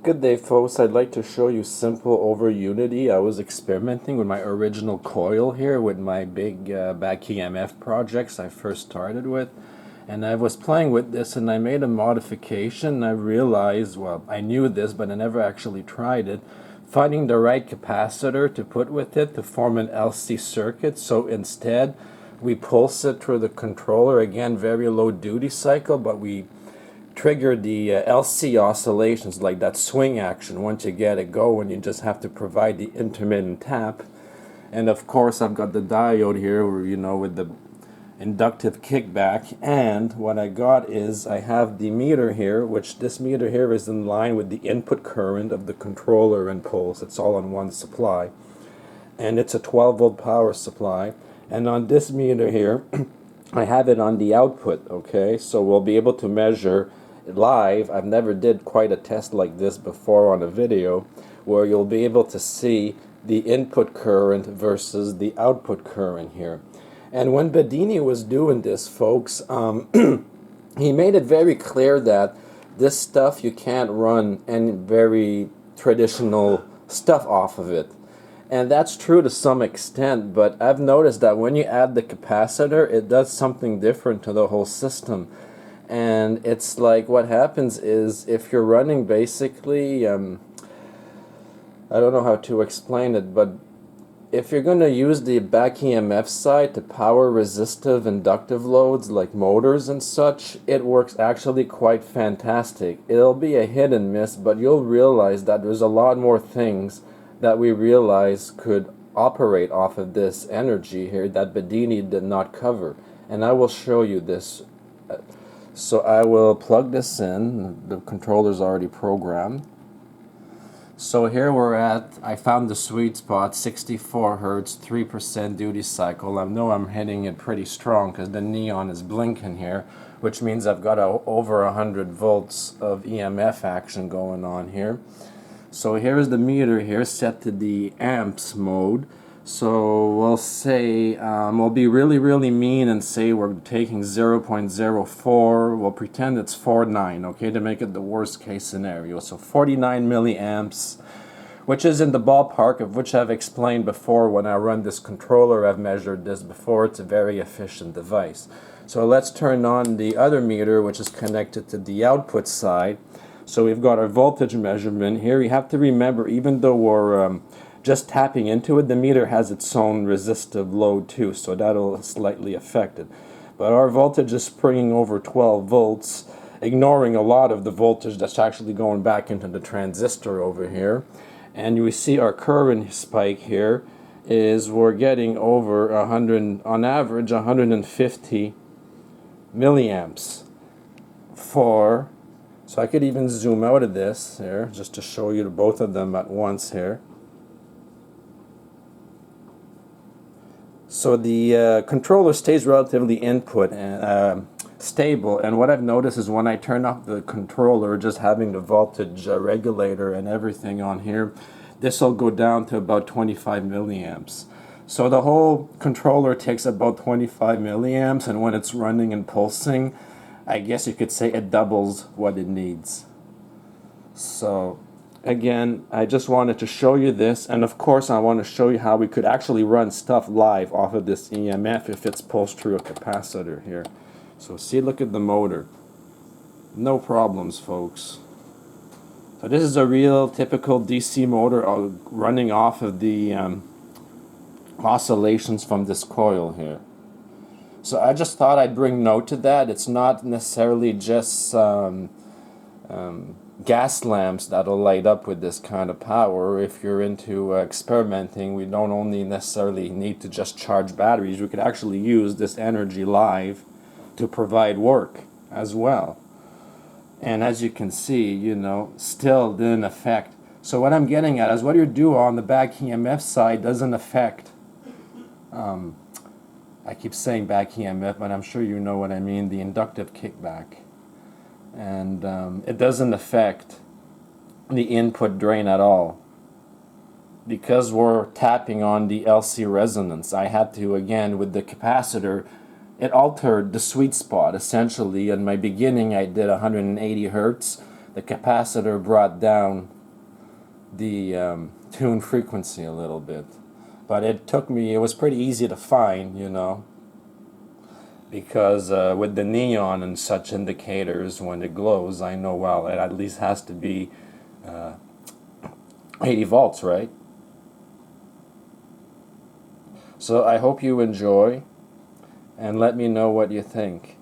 Good day, folks. I'd like to show you simple over unity. I was experimenting with my original coil here with my big back EMF projects I first started with, and I was playing with this and I made a modification. I realized, well, I knew this but I never actually tried it, finding the right capacitor to put with it to form an LC circuit. So instead we pulse it through the controller, again very low duty cycle, but we trigger the LC oscillations, like that swing action. Once you get it going, you just have to provide the intermittent tap. And of course I've got the diode here, with the inductive kickback. And what I got is I have the meter here, which this meter here is in line with the input current of the controller and pulse. It's all on one supply, and it's a 12-volt power supply. And on this meter here I have it on the output. Okay, so we'll be able to measure live. I've never did quite a test like this before on a video, where you'll be able to see the input current versus the output current here. And when Bedini was doing this, folks, he made it very clear that this stuff, you can't run any very traditional stuff off of it. And that's true to some extent, but I've noticed that when you add the capacitor, it does something different to the whole system. And it's like, what happens is, if you're running basically, I don't know how to explain it, but if you're going to use the back EMF side to power resistive inductive loads like motors and such, it works actually quite fantastic. It'll be a hit and miss, but you'll realize that there's a lot more things that we realize could operate off of this energy here that Bedini did not cover. And I will show you this. So I will plug this in. The controller's already programmed. So here we're at, I found the sweet spot, 64 Hertz, 3% duty cycle. I know I'm hitting it pretty strong because the neon is blinking here, which means I've got over 100 volts of EMF action going on here. So here's the meter here set to the amps mode. So we'll say, we'll be really mean and say we're taking 0.04. We'll pretend it's 49, okay, to make it the worst case scenario. So 49 milliamps, which is in the ballpark of which I've explained before. When I run this controller, I've measured this before. It's a very efficient device. So let's turn on the other meter, which is connected to the output side. So we've got our voltage measurement here. You have to remember, even though we're just tapping into it, the meter has its own resistive load too, so that'll slightly affect it. But our voltage is springing over 12 volts, ignoring a lot of the voltage that's actually going back into the transistor over here. And we see our current spike here is we're getting over 100, on average 150 milliamps for, so I could even zoom out of this here just to show you both of them at once here. So the controller stays relatively input and stable, and what I've noticed is when I turn off the controller, just having the voltage regulator and everything on here, this will go down to about 25 milliamps. So the whole controller takes about 25 milliamps, and when it's running and pulsing, I guess you could say it doubles what it needs. So again, I just wanted to show you this, and of course I want to show you how we could actually run stuff live off of this EMF if it's pulsed through a capacitor here. So see, look at the motor. No problems, folks. So this is a real typical DC motor running off of the oscillations from this coil here. So I just thought I'd bring note to that. It's not necessarily just gas lamps that'll light up with this kind of power. If you're into experimenting, we don't only necessarily need to just charge batteries. We could actually use this energy live to provide work as well. And as you can see, still didn't affect. So what I'm getting at is what you do on the back EMF side doesn't affect, I keep saying back EMF, but I'm sure you know what I mean, the inductive kickback. And it doesn't affect the input drain at all. Because we're tapping on the LC resonance, I had to, again, with the capacitor, it altered the sweet spot, essentially. In my beginning, I did 180 Hertz. The capacitor brought down the tune frequency a little bit. But it was pretty easy to find, you know, because with the neon and such indicators, when it glows, I know, well, it at least has to be 80 volts, right? So I hope you enjoy, and let me know what you think.